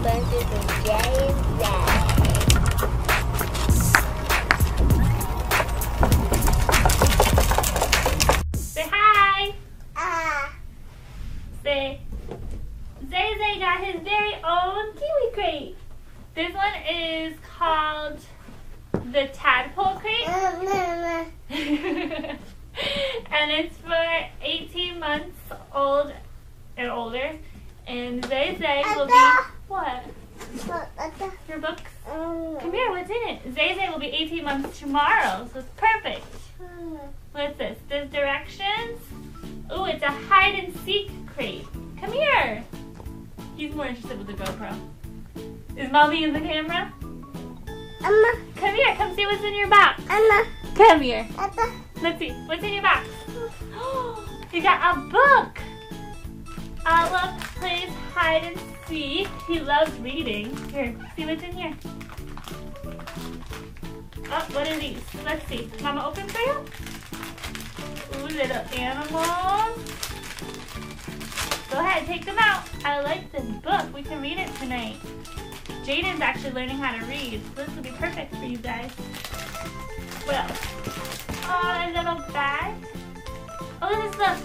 bunches of giant Say hi! Say, Zay got his very own kiwi crate. This one is called the tadpole crate. And it's for 18 months old and older. And Zay will be, what? Your books? Come here, what's in it? Zay will be 18 months tomorrow, so it's perfect. What's this? There's directions. Ooh, it's a hide and seek crate. Come here. He's more interested with the GoPro. Is Mommy in the camera? Come here, come see what's in your box. Come here. Let's see, what's in your box? You got a book. Olive plays hide and seek. He loves reading. Here, see what's in here. Oh, what are these? Let's see. Mama, open for you? Ooh, little animals. Go ahead, take them out. I like this book. We can read it tonight. Jaden's actually learning how to read. This will be perfect for you guys. What else? Oh, a little bag. Oh, this is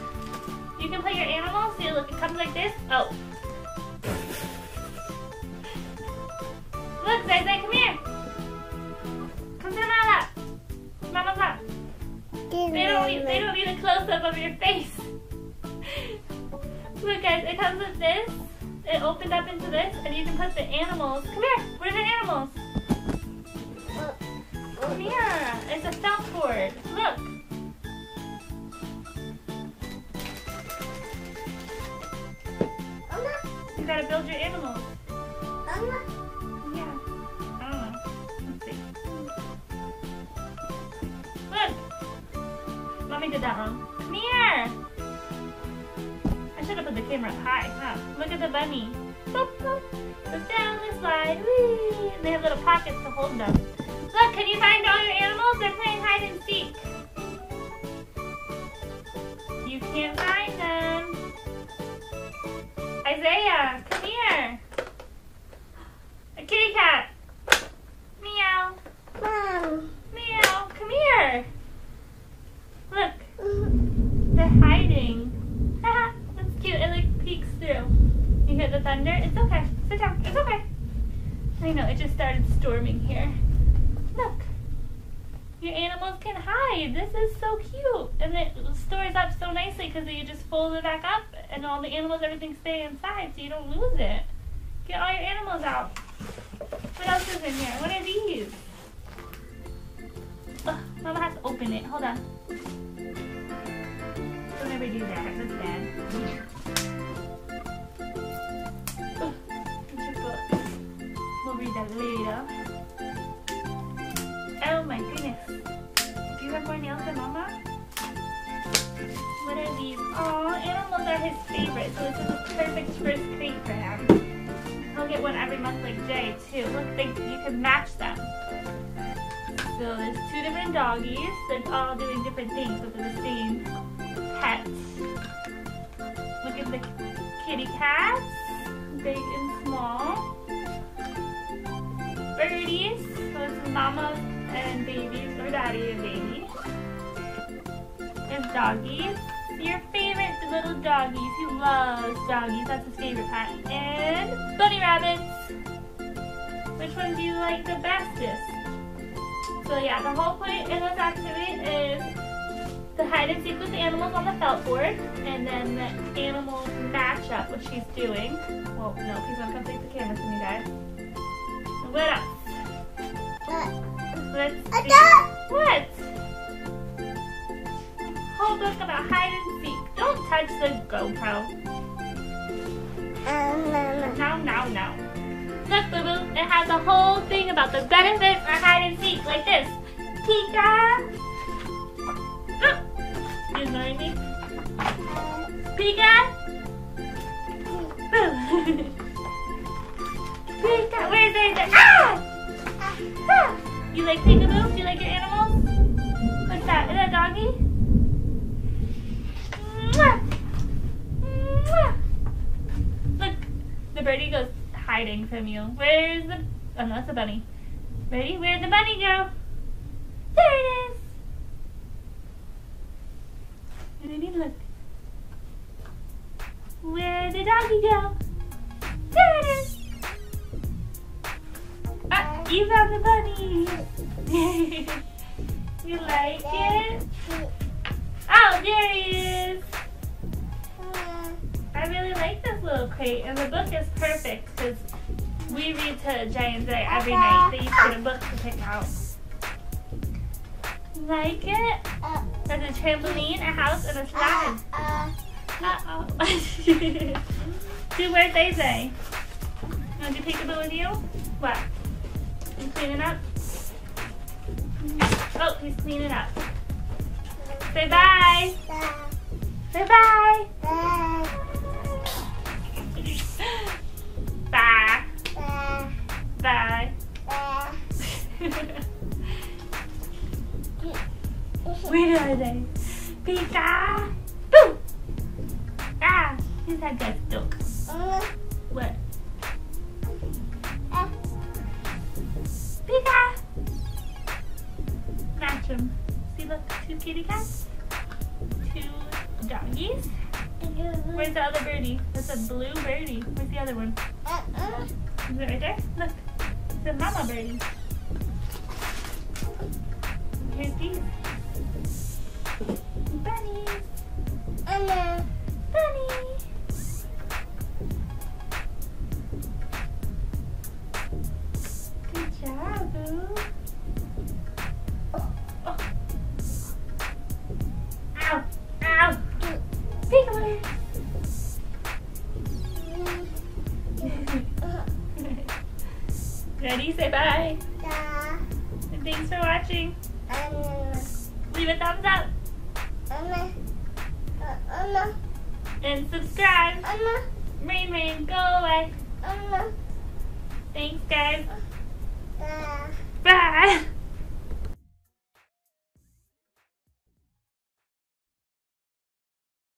you can put your animals. See, look, it comes like this. Oh. Look, Zay, come here. Come to Mama's lap. Mama's lap. They don't need a close-up of your face. Look, guys, it comes with this. It opens up into this, and you can put the animals. Come here. Where's the animals? Come here. It's a felt board. Look. You gotta build your animals. Yeah. I don't know. Let's see. Look. Mommy did that wrong. Come here. I should have put the camera up high, huh? Look at the bunny. Boop, boop. Goes down the slide. Whee! And they have little pockets to hold them. Look, can you find all your animals? They're playing hide and seek. You can't find them. Isaiah, come here. A kitty cat. Meow. Mom. Meow, come here. Look. They're hiding. Haha, that's cute. It like peeks through. You hear the thunder? It's okay. Sit down. It's okay. I know, it just started storming here. Look. Your animals can hide. This is so cute. And it stores up so nicely because you just fold it back up and all the animals, everything stay inside so you don't lose it. Get all your animals out. What else is in here? What are these? Ugh, Mama has to open it. Hold on. Don't ever do that. That's bad. Ugh, it's your book. We'll read that later. Oh my goodness. Do you have more nails than Mama? What are these? Oh, animals are his favorite, so this is a perfect first crate for him. He'll get one every month like Jay too. Look, you can match them. So there's two different doggies. They're all doing different things, but they're the same pet. Look at the kitty cats, big and small. Birdies, so this is Mama and babies, or Daddy and baby. There's doggies. Your favorite little doggies. He loves doggies. That's his favorite pet. And bunny rabbits. Which one do you like the bestest? So yeah, the whole point in this activity is the hide and seek with the animals on the felt board, and then the animals match up what she's doing. Well, no, please don't come take the camera from you guys. What else? Let's see. What? Whole book about hide and seek. Don't touch the GoPro. No. Look, Boo Boo, it has a whole thing about the benefit for hide and seek, like this. Pika. Oh. You ignoring me? Pika. Pika. Where is it? Ah! Ah! You like peekaboo? Do you like your animals? What's that? Is that a doggy? Mwah! Mwah! The birdie goes hiding from you. Where's the... Oh, no, that's a bunny. Ready? Where'd the bunny go? There it is! And then you look. Where'd the doggy go? There it is! Ah, you found the bunny! You like it? Oh, there he is! I really like this little crate, and the book is perfect because we read to Jay and Zay every night. They each get a book to pick out. Like it? There's a trampoline, a house, and a slide. Uh-oh. Do where'd they say? Want to peekaboo with you? What? You cleaning up? Oh, he's cleaning up. Say bye. Say bye. Bye. Bye. Where are they? Pika! Boo! Ah! His head got stuck. What? Pika! Match them. See, look, 2 kitty cats, 2 doggies. Where's the other birdie? That's a blue birdie. Where's the other one? Is it right there? Look. It's a mama birdie. Here's these. Bunnies. Bunny. Good job, boo. Oh. Ow. Ow. Peekaboo. Ready? Say bye. And thanks for watching. Leave a thumbs up. And subscribe. Rain, rain, go away. Thanks, guys.